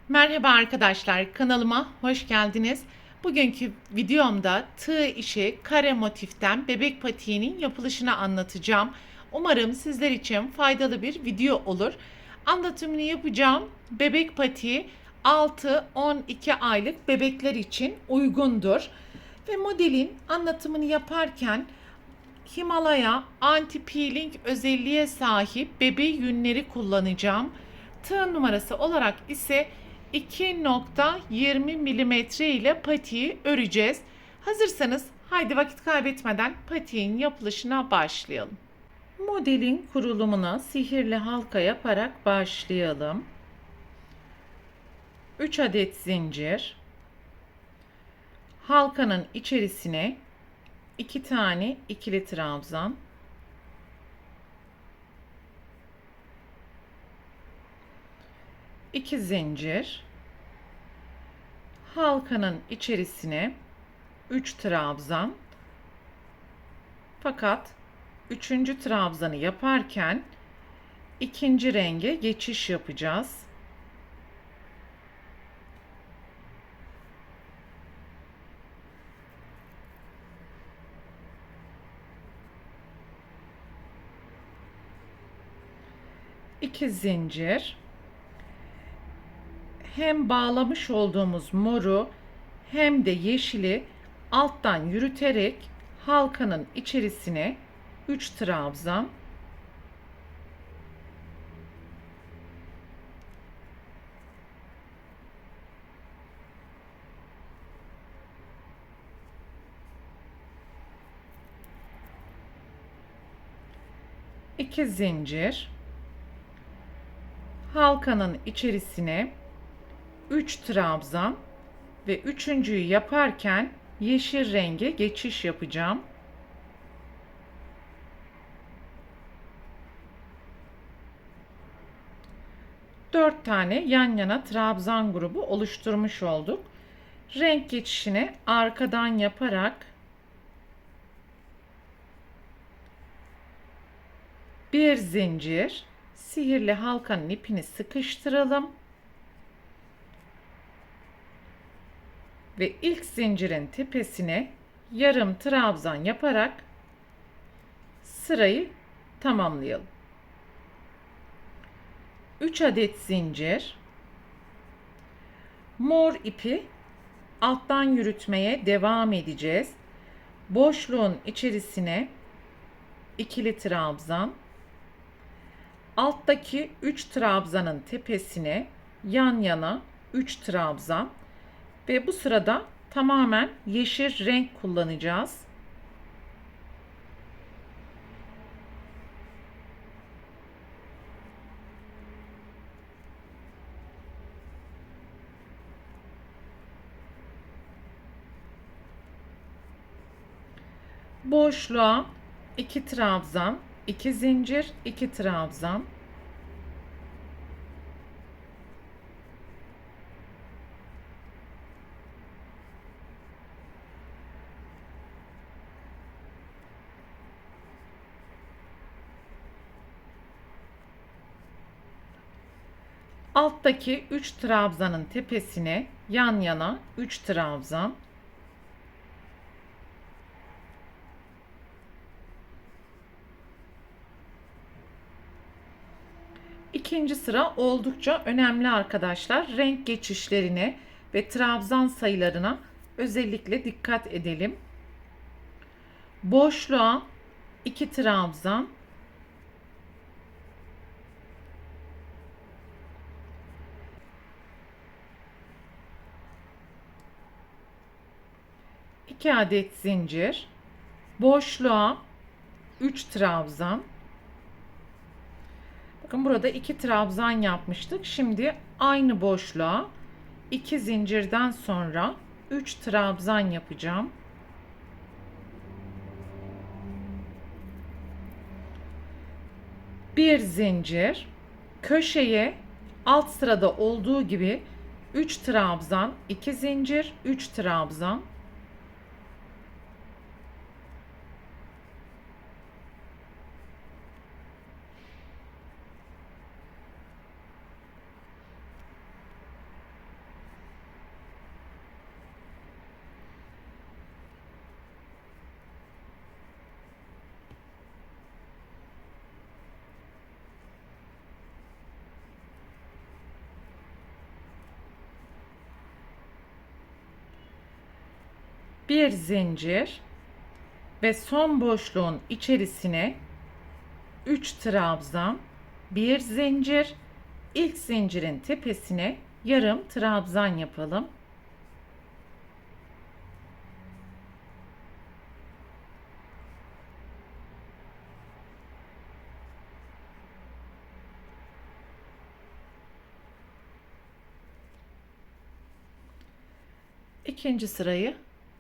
Merhaba arkadaşlar, kanalıma hoş geldiniz. Bugünkü videomda tığ işi kare motiften bebek patiğinin yapılışını anlatacağım. Umarım sizler için faydalı bir video olur. Anlatımını yapacağım. Bebek patiği 6-12 aylık bebekler için uygundur. Ve modelin anlatımını yaparken Himalaya anti-peeling özelliğe sahip bebe yünleri kullanacağım. Tığ numarası olarak ise 2.20 mm ile patiği öreceğiz. Hazırsanız haydi vakit kaybetmeden patiğin yapılışına başlayalım. Modelin kurulumuna sihirli halka yaparak başlayalım. 3 adet zincir. Halkanın içerisine 2 tane ikili trabzan, 2 zincir, halkanın içerisine 3 trabzan, fakat 3. trabzanı yaparken ikinci renge geçiş yapacağız. İki zincir, hem bağlamış olduğumuz moru hem de yeşili alttan yürüterek halkanın içerisine 3 trabzan, iki zincir, halkanın içerisine 3 trabzan ve üçüncüyü yaparken yeşil renge geçiş yapacağım. Dört tane yan yana trabzan grubu oluşturmuş olduk. Renk geçişini arkadan yaparak bir zincir, sihirli halkanın ipini sıkıştıralım ve ilk zincirin tepesine yarım trabzan yaparak sırayı tamamlayalım. 3 adet zincir, mor ipi alttan yürütmeye devam edeceğiz. Boşluğun içerisine ikili trabzan, alttaki 3 trabzanın tepesine yan yana 3 trabzan ve bu sırada tamamen yeşil renk kullanacağız. Boşluğa 2 trabzan, 2 zincir, 2 trabzan. Alttaki 3 trabzanın tepesine yan yana 3 trabzan. İkinci sıra oldukça önemli arkadaşlar. Renk geçişlerine ve trabzan sayılarına özellikle dikkat edelim. Boşluğa 2 trabzan, 2 adet zincir, boşluğa 3 trabzan. Bakın burada 2 trabzan yapmıştık. Şimdi aynı boşluğa 2 zincirden sonra 3 trabzan yapacağım. Bir zincir, köşeye alt sırada olduğu gibi 3 trabzan, 2 zincir, 3 trabzan. Bir zincir ve son boşluğun içerisine 3 trabzan, bir zincir, ilk zincirin tepesine yarım trabzan yapalım. İkinci sırayı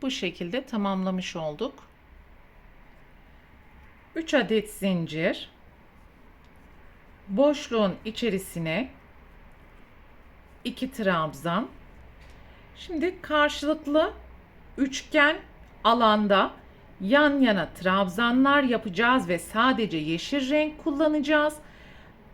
bu şekilde tamamlamış olduk. 3 adet zincir, boşluğun içerisine 2 trabzan. Şimdi karşılıklı üçgen alanda yan yana trabzanlar yapacağız ve sadece yeşil renk kullanacağız.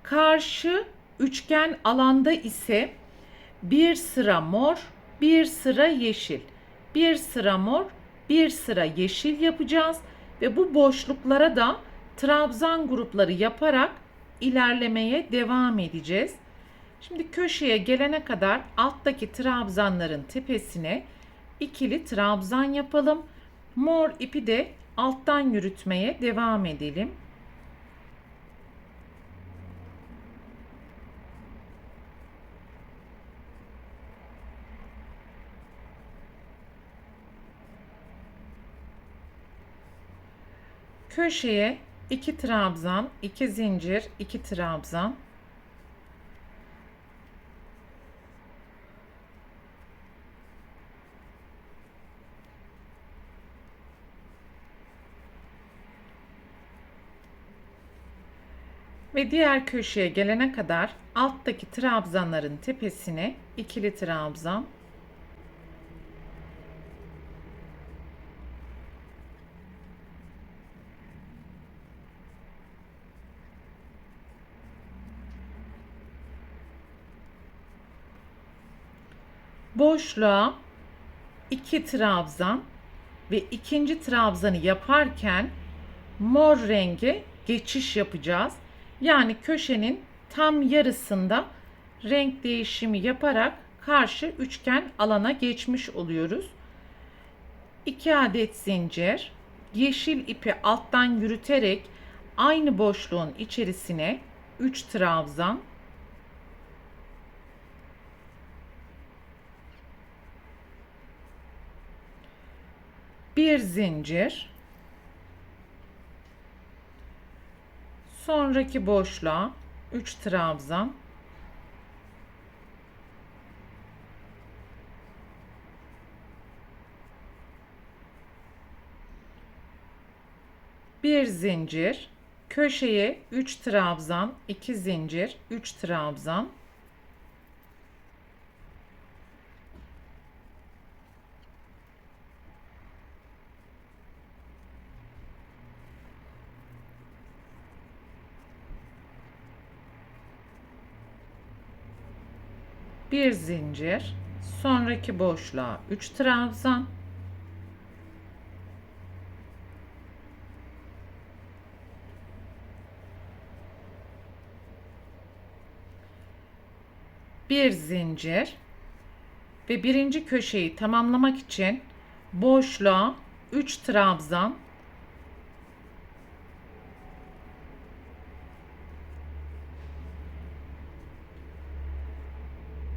Karşı üçgen alanda ise bir sıra mor, bir sıra yeşil, bir sıra mor, bir sıra yeşil yapacağız ve bu boşluklara da trabzan grupları yaparak ilerlemeye devam edeceğiz. Şimdi köşeye gelene kadar alttaki trabzanların tepesine ikili trabzan yapalım. Mor ipi de alttan yürütmeye devam edelim. Köşeye 2 trabzan, 2 zincir, 2 trabzan. Ve diğer köşeye gelene kadar alttaki trabzanların tepesine ikili trabzan. Boşluğa 2 trabzan ve ikinci trabzanı yaparken mor rengi geçiş yapacağız. Yani köşenin tam yarısında renk değişimi yaparak karşı üçgen alana geçmiş oluyoruz. 2 adet zincir, yeşil ipi alttan yürüterek aynı boşluğun içerisine 3 trabzan, bir zincir, sonraki boşluğa 3 trabzan, bir zincir, köşeye 3 trabzan, 2 zincir, 3 trabzan, bir zincir, sonraki boşluğa 3 trabzan, bir zincir ve birinci köşeyi tamamlamak için boşluğa 3 trabzan,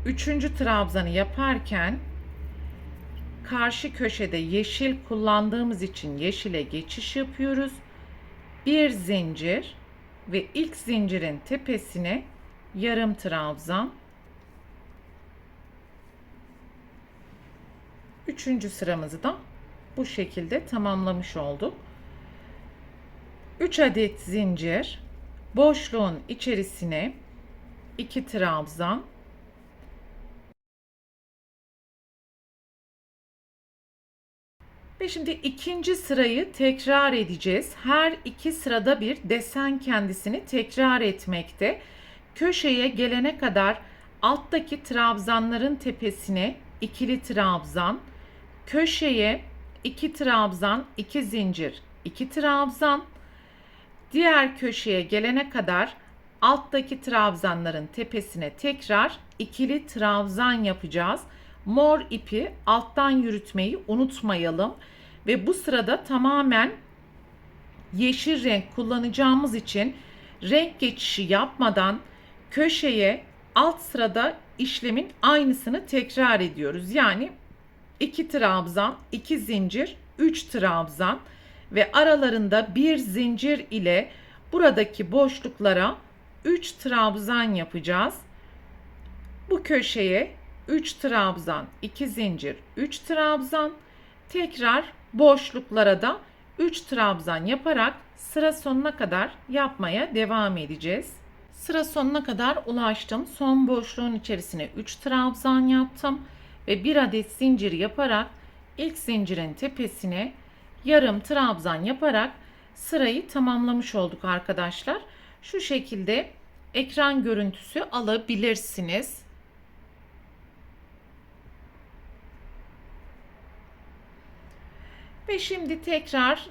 üçüncü trabzanı yaparken karşı köşede yeşil kullandığımız için yeşile geçiş yapıyoruz. Bir zincir ve ilk zincirin tepesine yarım trabzan. Üçüncü sıramızı da bu şekilde tamamlamış olduk. 3 adet zincir, boşluğun içerisine 2 trabzan, ve şimdi ikinci sırayı tekrar edeceğiz. Her iki sırada bir desen kendisini tekrar etmekte. Köşeye gelene kadar alttaki trabzanların tepesine ikili trabzan, köşeye 2 trabzan, 2 zincir, 2 trabzan, diğer köşeye gelene kadar alttaki trabzanların tepesine tekrar ikili trabzan yapacağız. Mor ipi alttan yürütmeyi unutmayalım. Ve bu sırada tamamen yeşil renk kullanacağımız için renk geçişi yapmadan köşeye alt sırada işlemin aynısını tekrar ediyoruz. Yani 2 trabzan, 2 zincir, 3 trabzan ve aralarında bir zincir ile buradaki boşluklara 3 trabzan yapacağız. Bu köşeye 3 trabzan, 2 zincir, 3 trabzan, tekrar boşluklara da 3 trabzan yaparak sıra sonuna kadar yapmaya devam edeceğiz. Sıra sonuna kadar ulaştım. Son boşluğun içerisine 3 trabzan yaptım ve 1 adet zincir yaparak ilk zincirin tepesine yarım trabzan yaparak sırayı tamamlamış olduk arkadaşlar. Şu şekilde ekran görüntüsü alabilirsiniz. Ve şimdi tekrar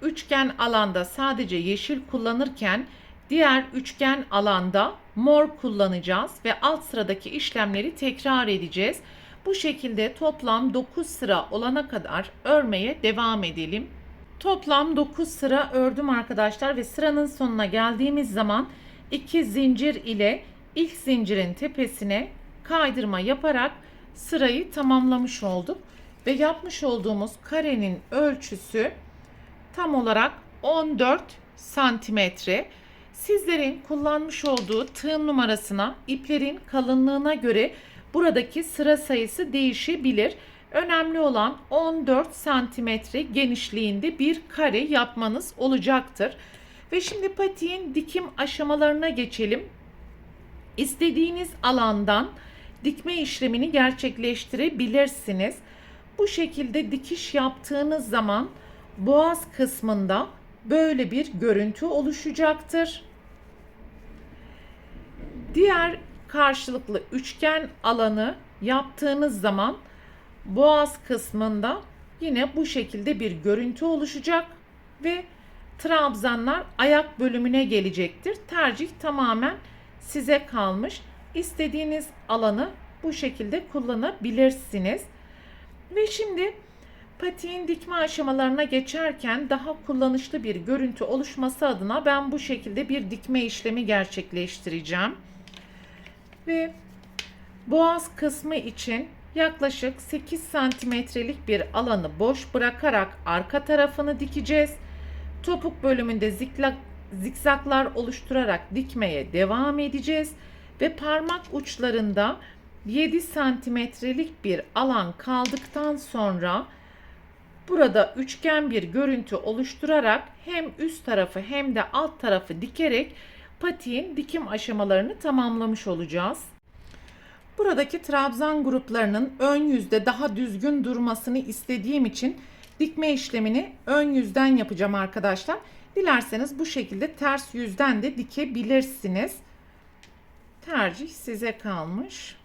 üçgen alanda sadece yeşil kullanırken diğer üçgen alanda mor kullanacağız ve alt sıradaki işlemleri tekrar edeceğiz. Bu şekilde toplam 9 sıra olana kadar örmeye devam edelim. Toplam 9 sıra ördüm arkadaşlar ve sıranın sonuna geldiğimiz zaman 2 zincir ile ilk zincirin tepesine kaydırma yaparak sırayı tamamlamış olduk. Ve yapmış olduğumuz karenin ölçüsü tam olarak 14 santimetre. Sizlerin kullanmış olduğu tığ numarasına, iplerin kalınlığına göre buradaki sıra sayısı değişebilir. Önemli olan 14 santimetre genişliğinde bir kare yapmanız olacaktır. Ve şimdi patiğin dikim aşamalarına geçelim. İstediğiniz alandan dikme işlemini gerçekleştirebilirsiniz. Bu şekilde dikiş yaptığınız zaman boğaz kısmında böyle bir görüntü oluşacaktır. Diğer karşılıklı üçgen alanı yaptığınız zaman boğaz kısmında yine bu şekilde bir görüntü oluşacak ve trabzanlar ayak bölümüne gelecektir. Tercih tamamen size kalmış. İstediğiniz alanı bu şekilde kullanabilirsiniz. Ve şimdi patiğin dikme aşamalarına geçerken daha kullanışlı bir görüntü oluşması adına ben bu şekilde bir dikme işlemi gerçekleştireceğim. Ve boğaz kısmı için yaklaşık 8 santimetrelik bir alanı boş bırakarak arka tarafını dikeceğiz. Topuk bölümünde zikzaklar oluşturarak dikmeye devam edeceğiz. Ve parmak uçlarında 7 santimetrelik bir alan kaldıktan sonra burada üçgen bir görüntü oluşturarak hem üst tarafı hem de alt tarafı dikerek patiğin dikim aşamalarını tamamlamış olacağız. Buradaki trabzan gruplarının ön yüzde daha düzgün durmasını istediğim için dikme işlemini ön yüzden yapacağım arkadaşlar. Dilerseniz bu şekilde ters yüzden de dikebilirsiniz. Tercih size kalmış.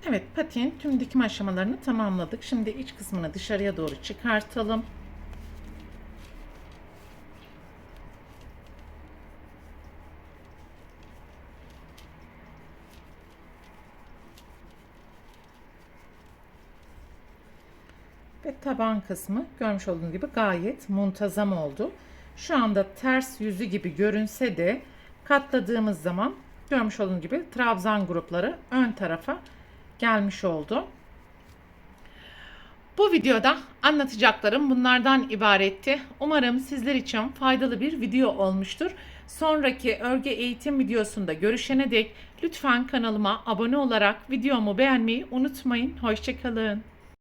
Evet, patiğin tüm dikim aşamalarını tamamladık. Şimdi iç kısmını dışarıya doğru çıkartalım. Ve taban kısmı görmüş olduğunuz gibi gayet muntazam oldu. Şu anda ters yüzü gibi görünse de katladığımız zaman görmüş olduğunuz gibi trabzan grupları ön tarafa gelmiş oldu. Bu videoda anlatacaklarım bunlardan ibaretti. Umarım sizler için faydalı bir video olmuştur. Sonraki örgü eğitim videosunda görüşene dek lütfen kanalıma abone olarak videomu beğenmeyi unutmayın. Hoşça kalın.